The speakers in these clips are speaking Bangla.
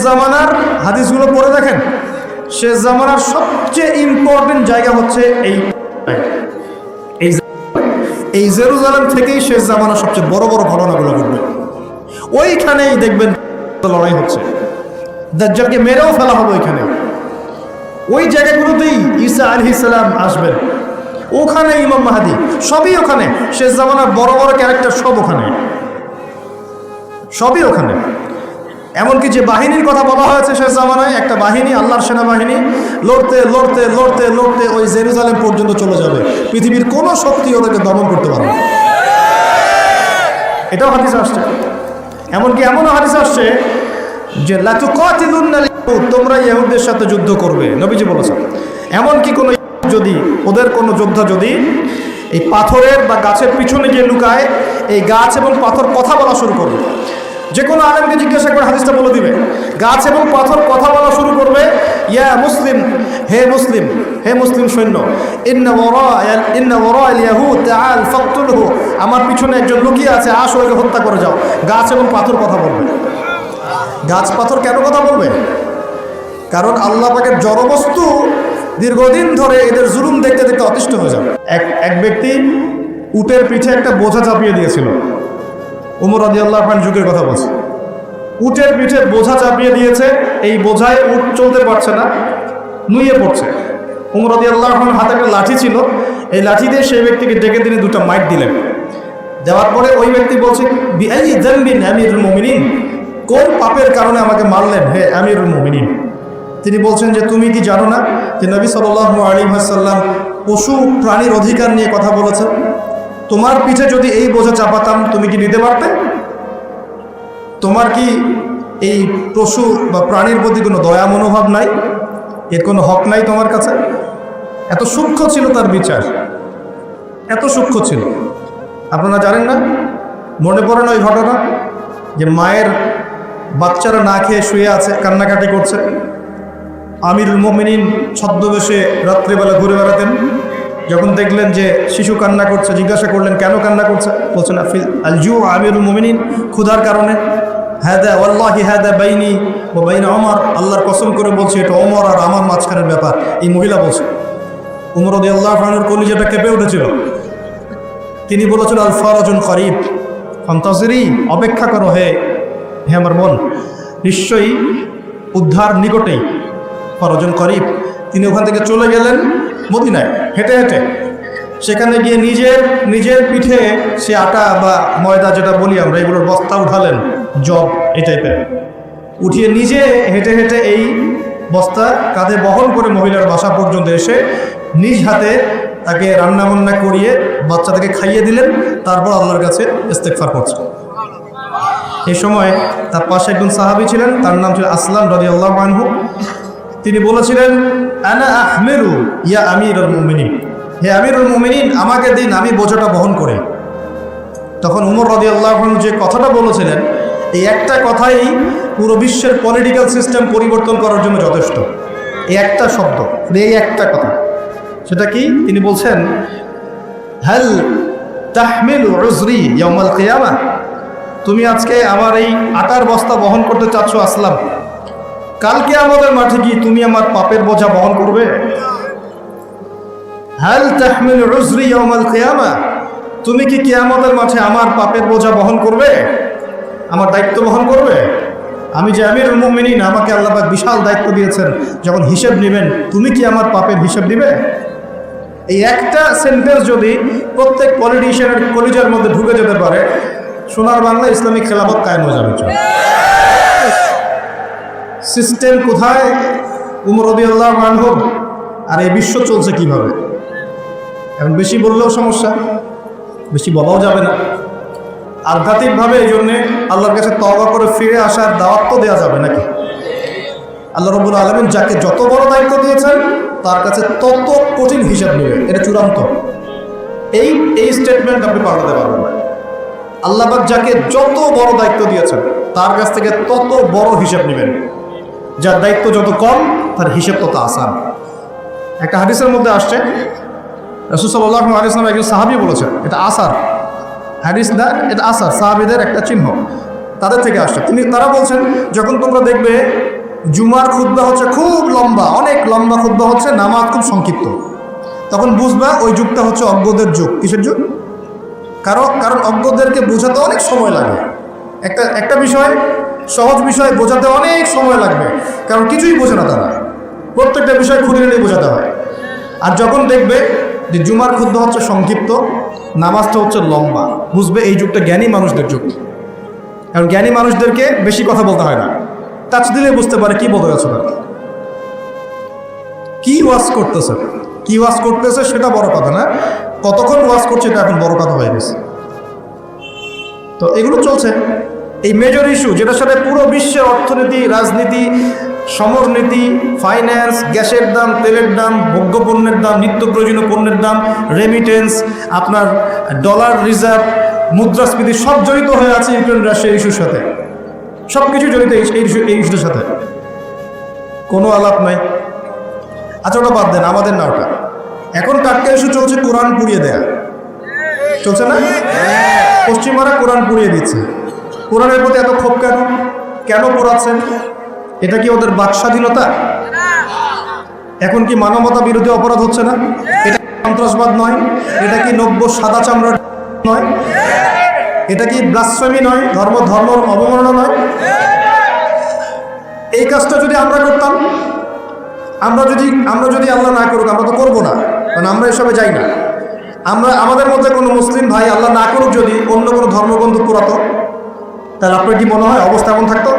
জামানার হাদিসগুলো পড়ে দেখেন, শেষ জামানার সবচেয়ে ইম্পর্টেন্ট জায়গা হচ্ছে এই জেরুজালেম থেকেই শেষ জামানার সবচেয়ে বড় বড় ঘটনাগুলো ঘটবে। ওইখানেই দেখবেন লড়াই হচ্ছে, দাজ্জালকে মেরেও ফেলা হবে ওইখানে। ওই জায়গাগুলোতেই ঈসা আলাইহিস সালাম আসবেন, ওখানে ইমাম মাহদী, সবই ওখানে। শেষ জামানার বড় বড় ক্যারেক্টার সব ওখানে, সবই ওখানে। এমনকি যে বাহিনীর কথা বলা হয়েছে শেষ জামানায়, একটা বাহিনী, আল্লাহর সেনাবাহিনী লড়তে লড়তে লড়তে লড়তে ওই জেরুজালেম পর্যন্ত চলে যাবে। পৃথিবীর কোনো শক্তি ওদেরকে দমন করতে পারবে না। এটাও হাদিস আসছে। এমনকি এমনও হাদিস আসছে যে তোমরা ইহুদদের সাথে যুদ্ধ করবে, নবীজি বলেছেন। এমনকি কোনো যদি ওদের কোনো যোদ্ধা যদি এই পাথরের বা গাছের পিছনে গিয়ে লুকায়, এই গাছ এবং পাথর কথা বলা শুরু করবে। যে কোনো আলেমকে জিজ্ঞাসা করে হাদিসটা বলে দিবে। গাছ এবং পাথর কথা বলা শুরু করবে, ইয়া মুসলিম, হে মুসলিম, হে মুসলিম সৈন্য, ইন্না ওয়ারা'আল ইয়াহুদ তাআল ফাকতুলহু, আমার পিছনে একজন লুকিয়ে আছে, আসো ওকে হত্যা করে যাও। গাছ এবং পাথর কথা বলবে। গাছ পাথর কেন কথা বলবে? কারণ আল্লাহ পাকের জড়বস্তু দীর্ঘদিন ধরে এদের জুলুম দেখতে দেখতে অতিষ্ঠ হয়ে যাবে। এক ব্যক্তি উটের পিঠে একটা বোঝা চাপিয়ে দিয়েছিল। ওমর রাদিয়াল্লাহু আনহু যুগের কথা বলছে। উটের পিঠে বোঝা চাপিয়ে দিয়েছে, এই বোঝায় উট চলতে পারছে না, নুয়ে পড়ছে। ওমর রাদিয়াল্লাহু আনহুর হাতে একটা লাঠি ছিল, এই লাঠি দিয়ে সেই ব্যক্তিকে ডেকে তিনি দুটো মাইট দিলেন। দেওয়ার পরে ওই ব্যক্তি বলছে, বিআইয়ি যামবিন আমিরুল মুমিনিন, কোন পাপের কারণে আমাকে মারলেন হে আমিরুল মুমিনিন? তিনি বলছেন যে তুমি কি জানো না যে নবী সাল্লাল্লাহু আলাইহি ওয়াসাল্লাম পশু প্রাণীর অধিকার নিয়ে কথা বলেছেন? তোমার পিঠে যদি এই বোঝা চাপাতাম তুমি কি নিতে পারতে? তোমার কি এই পশু বা প্রাণীর প্রতি কোনো দয়া মনোভাব নাই? এর কোনো হক নাই তোমার কাছে? এত সূক্ষ্ম ছিল তার বিচার, এত সূক্ষ্ম ছিল। আপনারা জানেন না, মনে পড়ে না ওই ঘটনা যে মায়ের বাচ্চারা না খেয়ে শুয়ে আছে, কান্নাকাটি করছে। আমিরুল মুমিনিন ছদ্মবেশে রাত্রিবেলা ঘুরে বেড়াতেন। যখন দেখলেন যে শিশু কান্না করছে, জিজ্ঞাসা করলেন কেন কান্না করছে? বলছেন আল জু আমিরুল মুমিনিন, ক্ষুধার কারণে। হাদা ওয়াল্লাহি হাদা বাইনি ওয়া বাইনা ওমর, আল্লাহর কসম করে বলছে এটা ওমর আর আমার মাঝখানের ব্যাপার। এই মহিলা বলছে। ওমর রাদিয়াল্লাহু আনহুর কলিজাটা কেঁপে উঠেছিল। তিনি বলেছেন আল ফারাজুন করিব ফান্তাজিরি, অপেক্ষা করো হে আমার বোন, নিশ্চয়ই উদ্ধার নিকটেই। ফারাজুন করিব। তিনি ওখান থেকে চলে গেলেন মদিনায় হেঁটে হেঁটে। সেখানে গিয়ে নিজের পিঠে সে আটা বা ময়দা যেটা বলি আমরা, এগুলোর বস্তা উঠালেন, জব এই টাইপের উঠিয়ে নিজে হেঁটে হেঁটে এই বস্তা কাঁধে বহন করে মহিলার বাসা পর্যন্ত এসে নিজ হাতে তাকে রান্নাবান্না করিয়ে বাচ্চাটাকে খাইয়ে দিলেন। তারপর আল্লাহর কাছে ইস্তেগফার করছেন। এই সময় তার পাশে একজন সাহাবী ছিলেন, তার নাম ছিল আসলাম রাদিয়াল্লাহু আনহু। তিনি বলেছিলেন আনা আহমেরু ইয়া আমিরুল মুমিনিন, হে আমিরুল মুমিনিন আমাকে দিন, আমি বোঝাটা বহন করি। তখন ওমর রাদিয়াল্লাহু আনহু যে কথাটা বলেছিলেন, এই একটা কথাই পুরো বিশ্বের পলিটিক্যাল সিস্টেম পরিবর্তন করার জন্য যথেষ্ট। এই একটা শব্দ, এই একটা কথা। সেটা কি? তিনি বলছেন হাল তাহমিলু উজরি ইয়াউমাল কিয়ামাহ, তুমি আজকে আমার এই আটার বস্তা বহন করতে চাচ্ছ আসলাম, কালকে আমাদের মাঠে কি তুমি আমার পাপের বোঝা বহন করবে? হাল তাহমিলু উজরি ইয়াউমাল কিয়ামাহ, তুমি কি কিয়ামতের মাঠে আমার পাপের বোঝা বহন করবে, আমার দায়িত্ব বহন করবে? আমি যে আমিরুল মুমিনিন, আমাকে আল্লাহ পাক বিশাল দায়িত্ব দিয়েছেন, যখন হিসেব নেবেন তুমি কি আমার পাপের হিসেব নেবে? এই একটা সেন্টেন্স যদি প্রত্যেক পলিটিশিয়ানের কলিজার মধ্যে ঢুকে যেতে পারে, সোনার বাংলা ইসলামিক খেলাফত কায়েম হয়ে যাবে। সিস্টেম কোথায়? ওমর রাদিয়াল্লাহু আনহু। আর এই বিশ্ব চলছে কিভাবে? এখন বেশি বললেও সমস্যা, বেশি বলাও যাবে না আধ্যাত্মিকভাবে। এই জন্যে আল্লাহর কাছে তওবা করে ফিরে আসার দাওয়াত তো দেওয়া যাবে নাকি? আল্লাহ রাব্বুল আলামিন যাকে যত বড় দায়িত্ব দিয়েছেন তার কাছে তত কঠিন হিসাব নেবে, এটা চূড়ান্ত। এই স্টেটমেন্ট আপনি পাল্টাতে পারবেন না। আল্লাহ পাক যাকে যত বড় দায়িত্ব দিয়েছেন তার কাছ থেকে তত বড় হিসাব নেবেন। যার দায়িত্ব যত কম তার হিসাব তত আসান। একটা হাদিসের মধ্যে আসছে, রাসূল সাল্লাল্লাহু আলাইহি ওয়াসাল্লাম একজন সাহাবী বলেছেন, এটা আসার হাদিস না, এটা আসার, সাহাবীদের একটা চিহ্ন, তাদের থেকে আসছে। তারা বলছেন যখন তোমরা দেখবে জুমার খুতবা হচ্ছে খুব লম্বা, অনেক লম্বা খুতবা হচ্ছে, নামাজ খুব সংক্ষিপ্ত, তখন বুঝবা ওই যুগটা হচ্ছে অজ্ঞদের যুগ। কিসের যুগ? কারণ অজ্ঞদেরকে বোঝাতে অনেক সময় লাগে। একটা বিষয়, সহজ বিষয় বোঝাতে অনেক সময় লাগবে, কারণ কিছুই বোঝে না তারা, প্রত্যেকটা বিষয় খুঁড়ে নিয়ে বোঝাতে হয়। আর যখন দেখবে যে জুমার খুতবা হচ্ছে সংক্ষিপ্ত, নামাজটা হচ্ছে লম্বা, বুঝবে এই যুগটা জ্ঞানী মানুষদের যুগ। কারণ জ্ঞানী মানুষদেরকে বেশি কথা বলতে হয় না, টাচ দিলে বুঝতে পারে কি বলতে যাচ্ছে না, কি ওয়াজ করতেছে, কি ওয়াজ করতেছে সেটা বড় কথা না, কতক্ষণ ওয়াজ করছে এটা এখন বড় কথা হয়ে গেছে। তো এগুলো চলছে, এই মেজর ইস্যু যেটার সাথে পুরো বিশ্বের অর্থনীতি, রাজনীতি, সমরনীতি, ফাইন্যান্স, গ্যাসের দাম, তেলের দাম, ভোগ্যপণ্যের দাম, নিত্য প্রয়োজনীয় পণ্যের দাম, রেমিটেন্স, আপনার ডলার রিজার্ভ, মুদ্রাস্ফীতি সব জড়িত হয়ে আছে ইউক্রেন রাশিয়ার ইস্যুর সাথে, সব কিছু জড়িত এই ইস্যুর সাথে, কোনো আলাপ নাই। আচ্ছা ওটা বাদ দেন, আমাদের না ওটা, এখন টাটকা ইস্যু চলছে কোরআন পুড়িয়ে দেয়া, চলছে না? পশ্চিমারা কোরআন পুড়িয়ে দিচ্ছে, কোরআনের প্রতি এত ক্ষোভ কেন? কেন পোড়াচ্ছেন? এটা কি ওদের বাক স্বাধীনতা? এখন কি মানবতা বিরোধী অপরাধ হচ্ছে না? এটা সন্ত্রাসবাদ নয়? এটা কি নব্য সাদা চামড়া নয়? এটা কি ব্লাসফেমি নয়? ধর্ম অবমাননা নয়? এই কাজটা যদি আমরা করতাম, আমরা যদি আল্লাহ না করুক, আমরা তো করবো না, কারণ আমরা এসবে যাই না। আমাদের মধ্যে কোনো মুসলিম ভাই আল্লাহ না করুক যদি অন্য কোনো ধর্মগ্রন্থ পোড়াতো, তাহলে আপনার কি মনে হয় অবস্থা এমন থাকতো?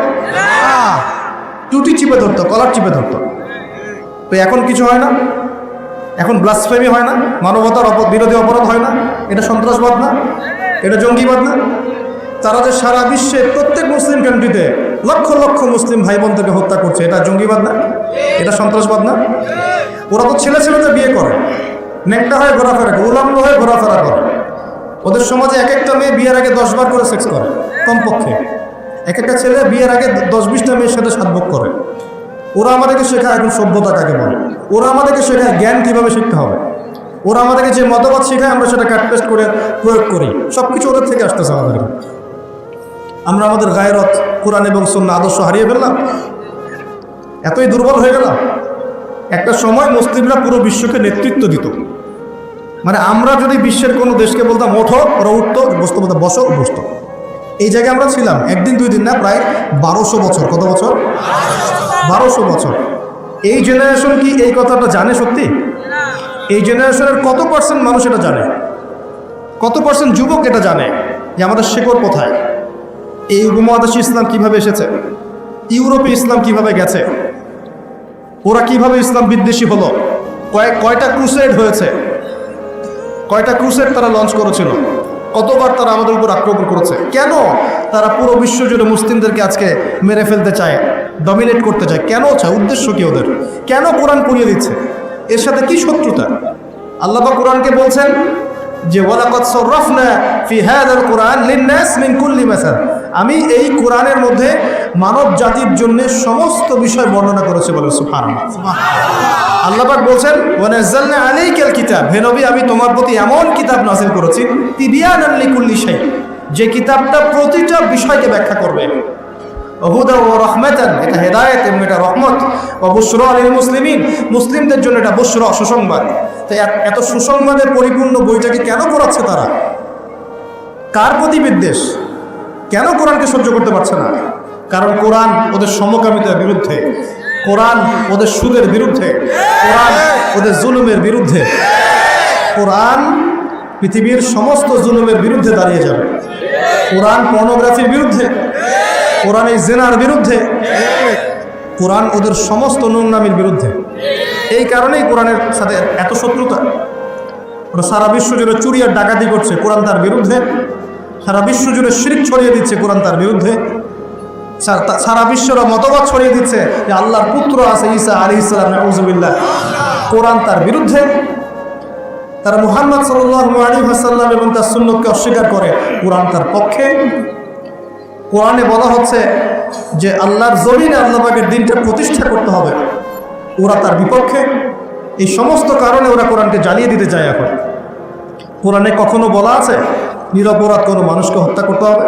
টুটি চিপে ধরতো, কলার চিপে ধরতো। তো এখন কিছু হয় না, এখন ব্লাসফেমি হয় না, মানবতার বিরোধী অপরাধ হয় না, এটা সন্ত্রাসবাদ না, এটা জঙ্গিবাদ না? তারা যে সারা বিশ্বে প্রত্যেক মুসলিম কান্ট্রিতে লক্ষ লক্ষ মুসলিম ভাই বোনদেরকে হত্যা করছে, এটা জঙ্গিবাদ না? এটা সন্ত্রাসবাদ না? ওরা তো ছেলেতে বিয়ে করে, নেকটা হয়ে ঘোরাফেরা করে, উলম্ব হয়ে ঘোরাফেরা করে। ওদের সমাজে এক একটা মেয়ে বিয়ের আগে 10 বার করে সেক্স করে কমপক্ষে, এক একটা ছেলে বিয়ের আগে 10-20টা মেয়ের সাথে সাতভোগ করে। ওরা আমাদেরকে শেখায় এখন সভ্যতা কাকে বলে, ওরা আমাদেরকে শেখায় জ্ঞান কীভাবে শিখতে হবে, ওরা আমাদেরকে যে মতবাদ শেখায় আমরা সেটা কাটপেস্ট করে প্রয়োগ করি, সব কিছু ওদের থেকে আসতেছে আমাদেরকে। আমরা আমাদের গায়রত, কোরআন এবং সুন্নাহ আদর্শ হারিয়ে ফেললাম, এতই দুর্বল হয়ে গেলাম। একটা সময় মুসলিমরা পুরো বিশ্বকে নেতৃত্ব দিত, মানে আমরা যদি বিশ্বের কোনো দেশকে বলতাম ওঠো, ওরা উঠতো, বসতো, বলতাম বসো, বসতো। এই জায়গায় আমরা ছিলাম একদিন 2 দিন না, প্রায় 1200 বছর। কত বছর? 1200 বছর। এই জেনারেশন কি এই কথাটা জানে সত্যি? এই জেনারেশনের কত পার্সেন্ট মানুষ এটা জানে? কত পার্সেন্ট যুবক এটা জানে যে আমাদের শেকড় কোথায়? এই উপমহাদেশে ইসলাম কিভাবে এসেছে, ইউরোপে ইসলাম কিভাবে গেছে, ওরা কিভাবে ইসলাম বিদ্বেষী হলো, কয়টা ক্রুসেড হয়েছে, কয়টা ক্রুসেড তারা লঞ্চ করেছিল, কতবার তারা আমাদের উপর আক্রমণ করেছে, কেন তারা পুরো বিশ্ব জুড়ে মুসলিমদেরকে আজকে মেরে ফেলতে চায়, ডমিনেট করতে চায়, কেন চায়, উদ্দেশ্য কি ওদের? কেন কোরআন পুড়িয়ে দিচ্ছে? এর সাথে কি শত্রুতা? আল্লাহ পাক কোরআনকে বলছেন যে ওয়ালাকাদ সাররাফনা ফি হাযাল কুরআন লিন-নাস মিন কুল্লি মাসাল, আমি এই কোরআনের মধ্যে মানব জাতির জন্য সমস্ত বিষয় বর্ণনা করেছি, বলে সুবহানাল্লাহ। আল্লাহ পাক বলছেন ওয়া নাযালনা আলাইকাল কিতাব, হে নবী আমি তোমার প্রতি এমন কিতাব নাযিল করেছি তিবিয়ানান লিকুল্লি শাই, যে কিতাবটা প্রতিটা বিষয়কে ব্যাখ্যা করবে, হুদা ওয়া রাহমাতান, এটা হেদায়েত এবং এটা রহমত, ওয়া বুশরা লিল মুসলিমিন, মুসলিমদের জন্য এটা বুশরা, সুসংবাদ। তো এত সুসংবাদের পরিপূর্ণ বইটাকে কেন পড়াচ্ছে তারা? কার প্রতি বিদ্বেষ? কেন কোরআনকে সহ্য করতে পারছে না? কারণ কোরআন ওদের সমকামিতার বিরুদ্ধে, কোরআন ওদের সুদের বিরুদ্ধে, কোরআন ওদের জুলুমের বিরুদ্ধে। কোরআন পৃথিবীর সমস্ত জুলুমের বিরুদ্ধে দাঁড়িয়ে যাবে। কোরআন পর্নোগ্রাফির বিরুদ্ধে, কোরআন এই জিনার বিরুদ্ধে, কোরআন ওদের সমস্ত নোংরামির বিরুদ্ধে। এই কারণেই কোরআনের সাথে এত শত্রুতা। ওরা সারা বিশ্ব জুড়ে চুরি আর ডাকাতি করছে, কোরআন তার বিরুদ্ধে। সারা বিশ্ব জুড়ে শিরক ছড়িয়ে দিচ্ছে, কোরআন তার বিরুদ্ধে। সারা বিশ্বরা মতবাদ ছড়িয়ে দিচ্ছে যে আল্লাহর পুত্র আছে ঈসা আলাইহিস সালাম, নাউযুবিল্লাহ, কোরআন তার বিরুদ্ধে। তারা মুহাম্মদ সাল্লাল্লাহু আলাইহি ওয়াসাল্লাম এবং তার সুন্নতকে অস্বীকার করে, কোরআন তার পক্ষে। কোরআনে বলা হচ্ছে যে আল্লাহর জমিনে আল্লাহ পাকের দিনটা প্রতিষ্ঠা করতে হবে, ওরা তার বিপক্ষে। এই সমস্ত কারণে ওরা কোরআনকে জ্বালিয়ে দিতে চায়। এখন কোরআনে কখনো বলা আছে নিরপরাধ কোনো মানুষকে হত্যা করতে হবে?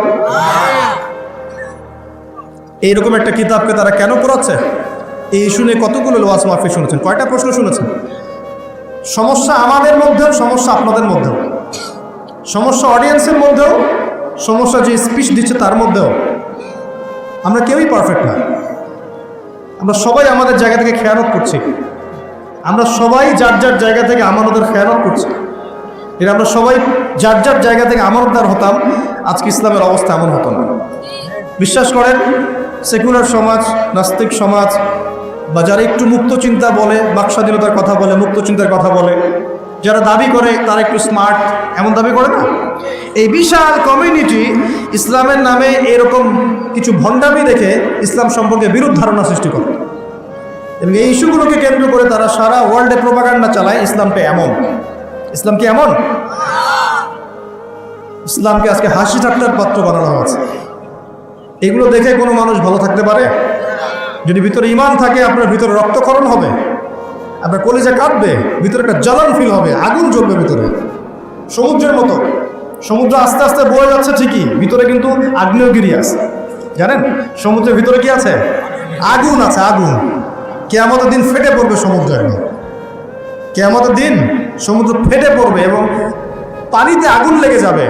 এইরকম একটা কিতাবকে তারা কেন পড়াচ্ছে? এই শুনে কতগুলো ওয়াজ মাহফিল শুনেছেন, কয়টা প্রশ্ন শুনেছেন? সমস্যা আমাদের মধ্যেও, সমস্যা আপনাদের মধ্যেও, সমস্যা অডিয়েন্সের মধ্যেও, সমস্যা যে স্পিচ দিচ্ছে তার মধ্যেও। আমরা কেউই পারফেক্ট না। আমরা সবাই আমাদের জায়গা থেকে খেয়ানত করছি। আমরা সবাই যার যার জায়গা থেকে আমানতের খেয়ানত করছি। এটা আমরা সবাই যার যার জায়গা থেকে আমানতদার হতাম, আজকে ইসলামের অবস্থা এমন হতো না। বিশ্বাস করেন, সেকুলার সমাজ, নাস্তিক সমাজ, বা যারা একটু মুক্ত চিন্তা বলে, বাক স্বাধীনতার কথা বলে, মুক্ত চিন্তার কথা বলে, যারা দাবি করে তারা একটু স্মার্ট, এমন দাবি করে না, এই বিশাল কমিউনিটি ইসলামের নামে এরকম কিছু ভণ্ডামি দেখে ইসলাম সম্পর্কে বিরূপ ধারণা সৃষ্টি করে এবং এই ইস্যুগুলোকে কেন্দ্র করে তারা সারা ওয়ার্ল্ডে প্রোপাগান্ডা চালায়। ইসলামকে এমন, ইসলাম কি এমন? ইসলামকে আজকে হাসি ঠাট্টার পাত্র বানানো হয়েছে। এগুলো দেখে কোনো মানুষ ভালো থাকতে পারে? যদি ভিতরে ঈমান থাকে, আপনার ভিতরে রক্তক্ষরণ হবে, আপনার কলিজা কাঁপবে, ভিতরে একটা জ্বালান ফিল হবে, আগুন জ্বলবে ভিতরে, সমুদ্রের মতো। সমুদ্র আস্তে আস্তে বয়ে যাচ্ছে ঠিকই, ভিতরে কিন্তু আগ্নেয়গিরি আছে। জানেন সমুদ্রের ভিতরে কি আছে? আগুন আছে, আগুন। কিয়ামতের দিন ফেটে পড়বে সমুদ্র, একদম কিয়ামতের দিন সমুদ্র ফেটে পড়বে এবং পানিতে আগুন লেগে যাবে।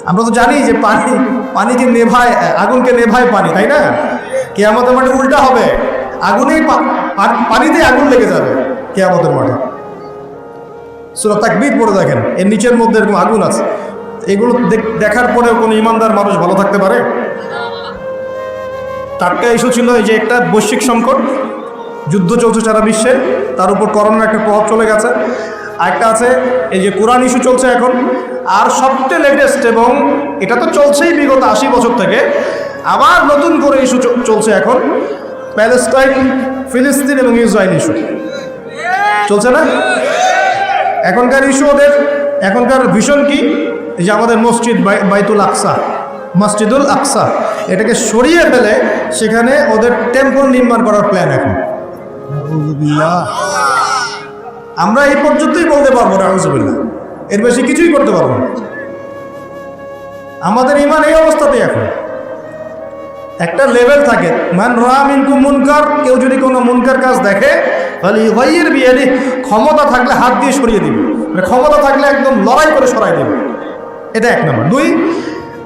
আমরা তো জানি যে পানিকে নেভায়, আগুনকে নেভায় পানি, তাই না? কিয়ামতের মাঠে উল্টা হবে, আগুনেই পানিতে আগুন লেগে যাবে কিয়ামতের মাঠে। সূরা তাকবীর পড়ে দেখেন, এর নিচের মধ্যে এরকম আগুন আছে। এগুলো দেখার পরেও কোনো ইমানদার মানুষ ভালো থাকতে পারে? টাটকা ইস্যু ছিল এই যে একটা বৈশ্বিক সংকট, যুদ্ধ চলছে সারা বিশ্বে, তার উপর করোনার একটা প্রভাব চলে গেছে। আরেকটা আছে এই যে কোরআন ইস্যু চলছে এখন। আর সবচেয়ে লেটেস্ট, এবং এটা তো চলছেই বিগত 80 বছর থেকে, আবার নতুন করে ইস্যু চলছে এখন, প্যালেস্টাইন, ফিলিস্তিন এবং ইসরায়েল ইস্যু চলছে না? এখনকার ইস্যু ওদের, এখনকার ভিশন কি? এই যে আমাদের মসজিদ বাইতুল আকসা, মসজিদুল আকসা, এটাকে সরিয়ে ফেলে সেখানে ওদের টেম্পল নির্মাণ করার প্ল্যান এখন। আমরা এই পর্যন্তই বলতে পারবো না, আউযুবিল্লাহ, এর বেশি কিছুই করতে পারবো না। আমাদের ঈমান এই অবস্থাতেই এখন। একটা লেভেল থাকে, মান রাআ মিনকুম মুনকার, কেউ যদি কোনো মুনকার কাজ দেখে, ফালিয়ুগাইয়ির বিয়াদিহি, ক্ষমতা থাকলে হাত দিয়ে সরিয়ে দিবে, মানে ক্ষমতা থাকলে একদম লড়াই করে সরাই দিবে। এটা এক নম্বর। 2,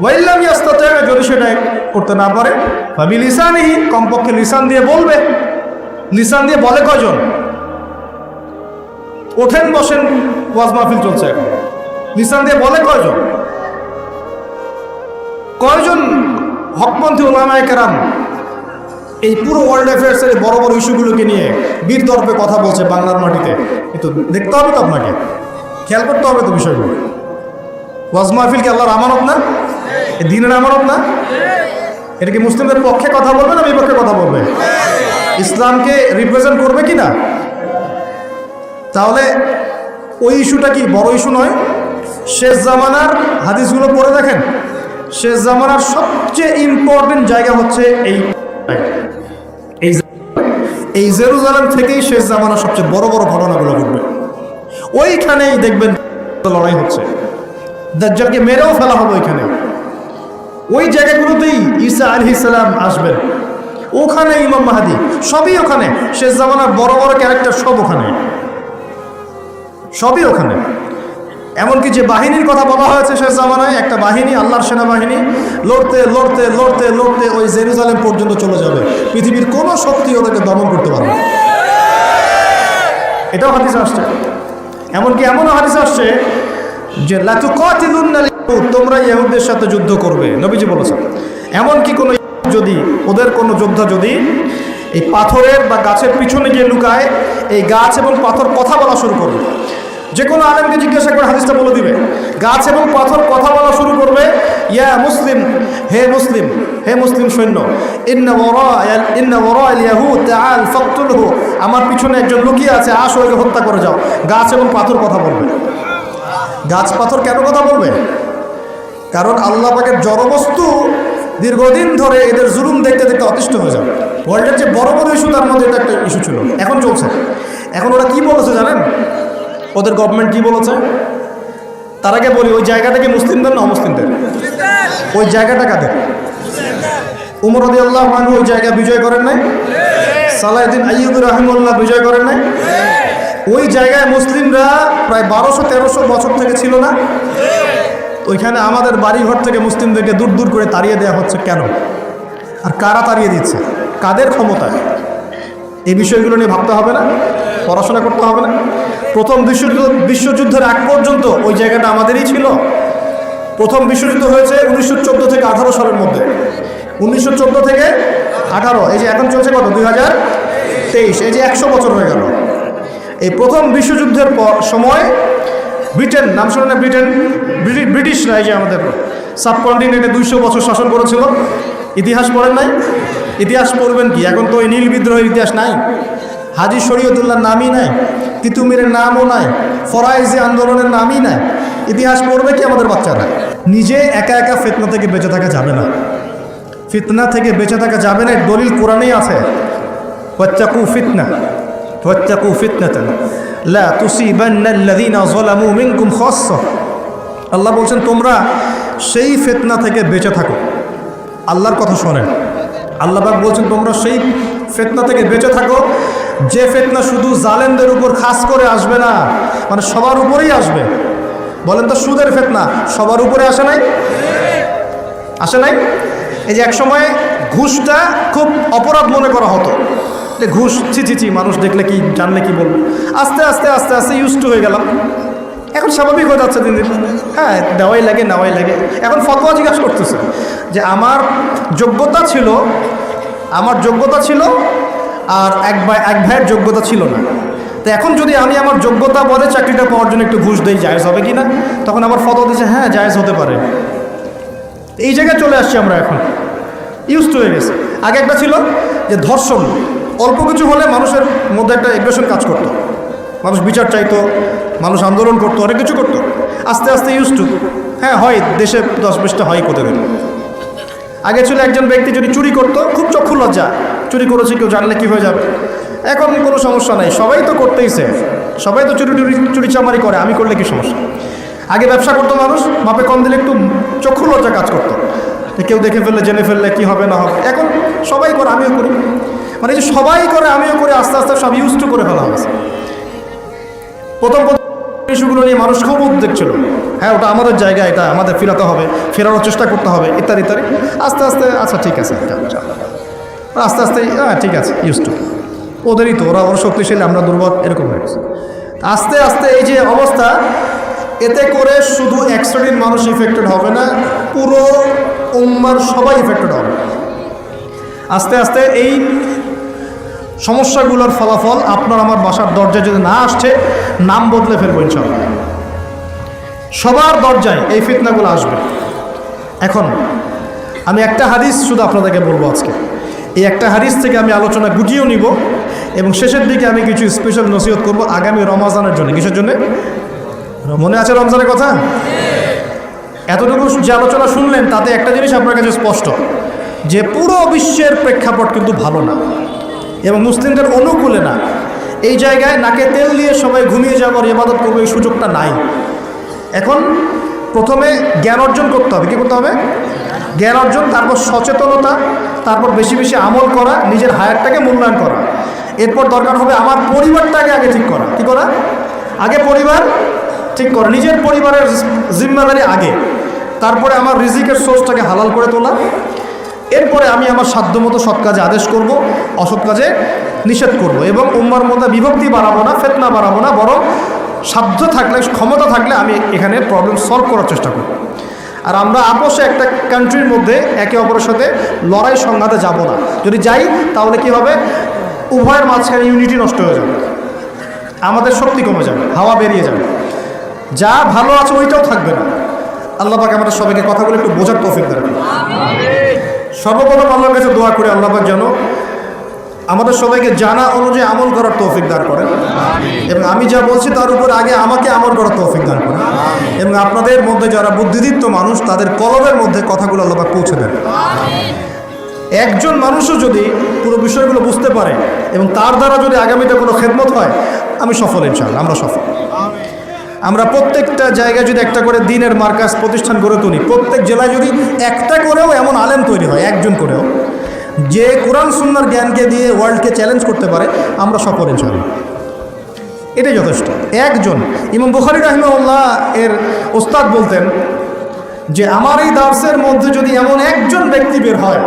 ওয়াইল্লাম ইয়াস্তাতি', যদি সেটা করতে না পারে, ফাবিলিসানিহি, কমপক্ষে লিসান দিয়ে বলবে। লিসান দিয়ে বলে কয়জন? ওঠেন বসেন ওয়াজ মাহফিল চলছে এখন, লিসান দিয়ে বলে কয়জন? কয়জন হকপন্থী উলামায়ে কেরাম এই পুরো ওয়ার্ল্ড অ্যাফেয়ার্সের বড় বড় ইস্যুগুলোকে নিয়ে বীর দর্পে কথা বলছে বাংলার মাটিতে? কিন্তু দেখতে হবে তো, আপনাকে খেয়াল করতে হবে তো বিষয়গুলো। ওয়াজ মাহফিল কি আল্লাহর আমানত না? এ দ্বীনের আমানত না? এটা কি মুসলিমদের পক্ষে কথা বলবে না বিপক্ষে কথা বলবে? ইসলামকে রিপ্রেজেন্ট করবে কি না? তাহলে ওই ইস্যুটা কি বড় ইস্যু নয়? শেষ জামানার হাদিসগুলো পড়ে দেখেন, শেষ জামানার সবচেয়ে ইম্পর্টেন্ট জায়গা হচ্ছে এই জেরুজালেম থেকেই শেষ জামানার সবচেয়ে বড় বড় ঘটনাগুলো ঘটবে। ওইখানেই দেখবেন লড়াই হচ্ছে, দাজ্জালকে মেরেও ফেলা হবে ওইখানে। ওই জায়গাগুলোতেই ঈসা আলাইহিস সালাম আসবেন, ওখানে ইমাম মাহদী, সবই ওখানে। শেষ জামানার বড় বড় ক্যারেক্টার সব ওখানে, সবই ওখানে। এমনকি যে বাহিনীর কথা বলা হয়েছে শেষ জামানায়, একটা বাহিনী, আল্লাহর সেনাবাহিনী, লড়তে লড়তে লড়তে লড়তে ওই জেরুজালেম পর্যন্ত চলে যাবে। পৃথিবীর কোনো শক্তি ওদেরকে দমন করতে পারবে না। এটাও হাদিসে আসছে। এমনকি এমনও হাদিসে আসছে যে লা তুকাতিলুন্নাল ইয়াহুদ, তোমরা ইহুদদের সাথে যুদ্ধ করবে, নবীজি বলেছেন। এমনকি কোনো যদি, ওদের কোনো যোদ্ধা যদি এই পাথরের বা গাছের পিছনে গিয়ে লুকায়, এই গাছ এবং পাথর কথা বলা শুরু করবে। যে কোনো আলেমকে জিজ্ঞাসা করে হাদিসটা বলে দিবে। গাছ এবং পাথর কথা বলা শুরু করবে, ইয়া মুসলিম, হে মুসলিম, হে মুসলিম সৈন্য, ইন্না ওয়ারা'আল ইয়াহুদ তাআল ফাকতুলহু, আমার পিছনে একজন লুকিয়ে আছে, আসো ওকে হত্যা করে যাও। গাছ এবং পাথর কথা বলবে। গাছ পাথর কেন কথা বলবে? কারণ আল্লাহ পাকের জড়বস্তু দীর্ঘদিন ধরে এদের জুলুম দেখতে দেখতে অতিষ্ঠ হয়ে যাবে। ওয়ার্ল্ডের যে বড় বড় ইস্যু, তার মধ্যে এটা একটা ইস্যু ছিল, এখন চলছে। এখন ওরা কি বলেছে জানেন? ওদের গভর্নমেন্ট কি বলেছে? তার আগে বলি, ওই জায়গাটা কি মুসলিমদের না অমুসলিমদের? ওই জায়গাটা কাদের? উমর রাদিয়াল্লাহু আনহু ওই জায়গা বিজয় করেন নাই? সালাহউদ্দিন আইয়ুবী রাহিমাহুল্লাহ বিজয় করেন নাই? ওই জায়গায় মুসলিমরা প্রায় 1200-1300 বছর থেকে ছিল না? ওইখানে আমাদের বাড়িঘর থেকে মুসলিমদেরকে দূর দূর করে তাড়িয়ে দেওয়া হচ্ছে কেন? আর কারা তাড়িয়ে দিচ্ছে? কাদের ক্ষমতায়? এই বিষয়গুলো নিয়ে ভাবতে হবে না? পড়াশোনা করতে হবে না? প্রথম বিশ্বযুদ্ধের আগ পর্যন্ত ওই জায়গাটা আমাদেরই ছিল। প্রথম বিশ্বযুদ্ধ হয়েছে 1914 থেকে 18 সালের মধ্যে। 1914 থেকে 18, এই যে এখন চলছে কত, 2023, এই যে 100 বছর হয়ে গেল। এই প্রথম বিশ্বযুদ্ধের সময় ব্রিটেন, নাম শোনেন না? ব্রিটিশরা এই যে আমাদের সাবকন্টিনেন্টে 200 বছর শাসন করেছিল। ইতিহাস পড়েন নাই? ইতিহাস পড়বেন কি? এখন তো ওই নীল বিদ্রোহের ইতিহাস নাই, হাজী শরীয়তুল্লাহর নামই নাই, তিতুমিরের নামও নাই, ফরাইজি আন্দোলনের নামই নাই। ইতিহাস পড়বে কি আমাদের বাচ্চারা? নিজে একা একা ফিতনা থেকে বেঁচে থাকা যাবে না। ফিতনা থেকে বেঁচে থাকা যাবে না, দলিল কোরআনেই আছে। ওয়াত্তাকু ফিতনা, ওয়াত্তাকু ফিতনাতান লা তুসিবান্নাল্লাযীনা যালামু মিনকুম খাসসা। আল্লাহ বলছেন তোমরা সেই ফিতনা থেকে বেঁচে থাকো। আল্লাহর কথা শোনেন, আল্লাহ পাক বলছেন তোমরা সেই ফিতনা থেকে বেঁচে থাকো যে ফিতনা শুধু জালেমদের উপর খাস করে আসবে না, মানে সবার উপরেই আসবে। বলেন তো, সুদের ফিতনা সবার উপরে আসে নাই? আসে নাই? এই যে এক সময় ঘুষটা খুব অপরাধ মনে করা হতো, যে ঘুষ ছি, মানুষ দেখলে কি, জানলে কি বলবো। আস্তে আস্তে আস্তে আস্তে ইউজড হয়ে গেলাম। এখন স্বাভাবিক হয়ে যাচ্ছে দিন দিন। হ্যাঁ, দেওয়াই লাগে, নেওয়াই লাগে। এখন ফতোয়া জিজ্ঞাসা করতেছে যে আমার যোগ্যতা ছিল আর এক ভাইয়ের যোগ্যতা ছিল না। তো এখন যদি আমি আমার যোগ্যতা বলে চাকরিটা পাওয়ার জন্য একটু ঘুষ দেই, জায়েজ হবে কি না? তখন আমার ফতোয়া দিচ্ছে হ্যাঁ জায়েজ হতে পারে। এই জায়গায় চলে আসছি আমরা, এখন ইউজড হয়ে গেছে। আগে একটা ছিল যে ধর্ষণ, অল্প কিছু হলে মানুষের মধ্যে একটা এগ্রেশন কাজ করতো, মানুষ বিচার চাইতো, মানুষ আন্দোলন করতো, অনেক কিছু করতো। আস্তে আস্তে ইউজ টু, হ্যাঁ হয়, দেশে 10-20টা হয় করতে দেবে। আগে ছিল একজন ব্যক্তি যদি চুরি করতো, খুব চক্ষু লজ্জা, চুরি করেছে কেউ জানলে কি হয়ে যাবে। এখন কোনো সমস্যা নাই, সবাই তো করতেইছে, সবাই তো চুরি চামারি করে, আমি করলে কি সমস্যা? আগে ব্যবসা করতো মানুষ, মাপে কম দিলে একটু চক্ষু লজ্জা কাজ করতো, কেউ দেখে ফেললে, জেনে ফেললে কি হবে না হবে। এখন সবাই করে, আমিও করি, মানে যে সবাই করে আমিও করে, আস্তে আস্তে সব ইউজ টু করে ফেলা হয়েছে। প্রথম ইস্যুগুলো নিয়ে মানুষ খুব উদ্বেগ ছিল, হ্যাঁ ওটা আমাদের জায়গা, এটা আমাদের ফেরাতে হবে, ফেরানোর চেষ্টা করতে হবে, ইত্যাদি ইত্যাদি। আস্তে আস্তে আচ্ছা ঠিক আছে, আস্তে আস্তে হ্যাঁ ঠিক আছে, ইউজ টু। ওদেরই তো, ওরা শক্তিশালী, আমরা দুর্বল, এরকম হয়ে গেছে। আস্তে আস্তে এই যে অবস্থা, এতে করে শুধু এক শ্রেণীর মানুষ ইফেক্টেড হবে না, পুরো উম্মার সবাই ইফেক্টেড হবে। আস্তে আস্তে এই সমস্যাগুলোর ফলাফল আপনার আমার বাসার দরজায় যদি না আসছে, নাম বদলে ফেলবো ইনশাআল্লাহ। সবার দরজায় এই ফিতনাগুলো আসবে। এখন আমি একটা হাদিস শুধু আপনাদেরকে বলবো আজকে। এই একটা হাদিস থেকে আমি আলোচনা গুটিয়েও নিব এবং শেষের দিকে আমি কিছু স্পেশাল নসিহত করব আগামী রমজানের জন্য। কিসের জন্য? মনে আছে রমজানের কথা? এতটুকু যে আলোচনা শুনলেন, তাতে একটা জিনিস আপনার কাছে স্পষ্ট, যে পুরো বিশ্বের প্রেক্ষাপট কিন্তু ভালো না এবং মুসলিমদের অনুকূলে না। এই জায়গায় নাকে তেল দিয়ে সবাই ঘুমিয়ে যাওয়ার, ইবাদত করবে, এই সুযোগটা নাই। এখন প্রথমে জ্ঞান অর্জন করতে হবে। কী করতে হবে? জ্ঞান অর্জন, তারপর সচেতনতা, তারপর বেশি বেশি আমল করা, নিজের হায়াতটাকে মূল্যায়ন করা। এরপর দরকার হবে আমার পরিবারটাকে আগে ঠিক করা। কী করা? আগে পরিবার ঠিক করা, নিজের পরিবারের জিম্মাদারি আগে, তারপরে আমার রিজিকের সোর্সটাকে হালাল করে তোলা। এরপরে আমি আমার সাধ্যমতো সৎ কাজে আদেশ করব, অসৎ কাজে নিষেধ করব এবং উম্মার মধ্যে বিভক্তি বাড়াবো না, ফিতনা বাড়াবো না, বরং সাধ্য থাকলে, ক্ষমতা থাকলে আমি এখানে প্রবলেম সলভ করার চেষ্টা করব। আর আমরা আপোষে একটা কান্ট্রির মধ্যে একে অপরের সাথে লড়াই সংঘাতে যাব না। যদি যাই তাহলে কি হবে? উভয়ের মাঝখানে ইউনিটি নষ্ট হয়ে যাবে, আমাদের শক্তি কমে যাবে, হাওয়া বেরিয়ে যাবে, যা ভালো আছে ওইটাও থাকবে না। আল্লাহ পাক আমাদের সবাইকে কথাগুলো একটু বোঝার তৌফিক দান করুন। সর্বপ্রথম আল্লাহর কাছে দোয়া করে আল্লাহ পাক যেন আমাদের সবাইকে জানা অনুযায়ী আমল করার তৌফিক দান করেন এবং আমি যা বলছি তার উপর আগে আমাকে আমল করার তৌফিক দান করেন এবং আপনাদের মধ্যে যারা বুদ্ধিদীপ্ত মানুষ, তাদের কলমের মধ্যে কথাগুলো আল্লাহ পাক পৌঁছে দেন। একজন মানুষও যদি পুরো বিষয়গুলো বুঝতে পারে এবং তার দ্বারা যদি আগামীতে কোনো খেদমত হয়, আমি সফল ইনশাআল্লাহ, আমরা সফল। আমরা প্রত্যেকটা জায়গায় যদি একটা করে দিনের মার্কাজ প্রতিষ্ঠান গড়ে তুলি, প্রত্যেক জেলায় যদি একটা করেও এমন আলেম তৈরি হয়, একজন করেও, যে কোরআন সুন্নাহর জ্ঞানকে দিয়ে ওয়ার্ল্ডকে চ্যালেঞ্জ করতে পারে, আমরা সফল ইনশাআল্লাহ। এটাই যথেষ্ট। একজন। ইমাম বুখারী রাহিমাহুল্লাহ এর ওস্তাদ বলতেন যে আমার এই দার্সের মধ্যে যদি এমন একজন ব্যক্তি বের হয়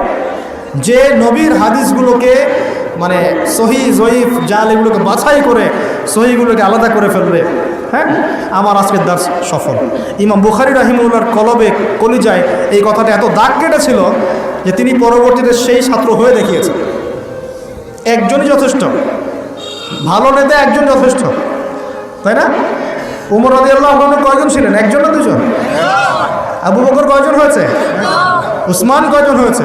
যে নবীর হাদিসগুলোকে মানে সহি জয়ীফ জাল এগুলোকে বাছাই করে সহিগুলোকে আলাদা করে ফেলবে, হ্যাঁ, আমার আজকের দার্স সফল। ইমাম বুখারী রাহিমাহুল্লাহর কলবে কলিজায় এই কথাটা এত দাগ কেটেছিল যে তিনি পরবর্তীতে সেই ছাত্র হয়ে দেখিয়েছেন। একজনই যথেষ্ট, ভালো নেতা একজন যথেষ্ট, তাই না? ওমর রাদিয়াল্লাহু আনহু কয়জন ছিলেন? একজন না দুজন? আবু বকর কয়জন হয়েছে? উসমান কয়জন হয়েছে?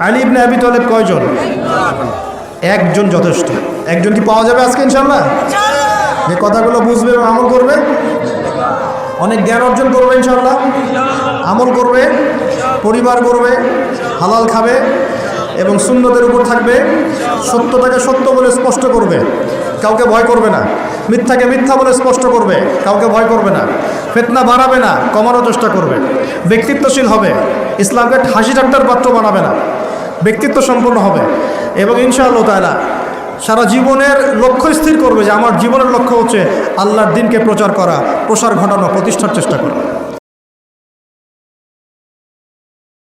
আলী ইবনে আবি তালেব কয়জন? একজন যথেষ্ট। একজন কি পাওয়া যাবে আজকে ইনশাআল্লাহ? যে কথাগুলো বুঝবে এবং আমল করবে, অনেক জ্ঞান অর্জন করবে ইনশাআল্লাহ, আমল করবে, পরিবার করবে, হালাল খাবে এবং সুন্নতের উপর থাকবে, সত্যটাকে সত্য বলে স্পষ্ট করবে, কাউকে ভয় করবে না, মিথ্যাকে মিথ্যা বলে স্পষ্ট করবে, কাউকে ভয় করবে না, ফিতনা বাড়াবে না, কমানোর চেষ্টা করবে, ব্যক্তিত্বশীল হবে, ইসলামকে হাসি ঠাট্টার পাত্র বানাবে না, ব্যক্তিত্ব সম্পন্ন হবে এবং ইনশাআল্লাহ তাআলা সারা জীবনের লক্ষ্য স্থির করবে যে আমার জীবনের লক্ষ্য হচ্ছে আল্লাহর দ্বীনকে প্রচার করা, প্রসার ঘটানো, প্রতিষ্ঠার চেষ্টা করা।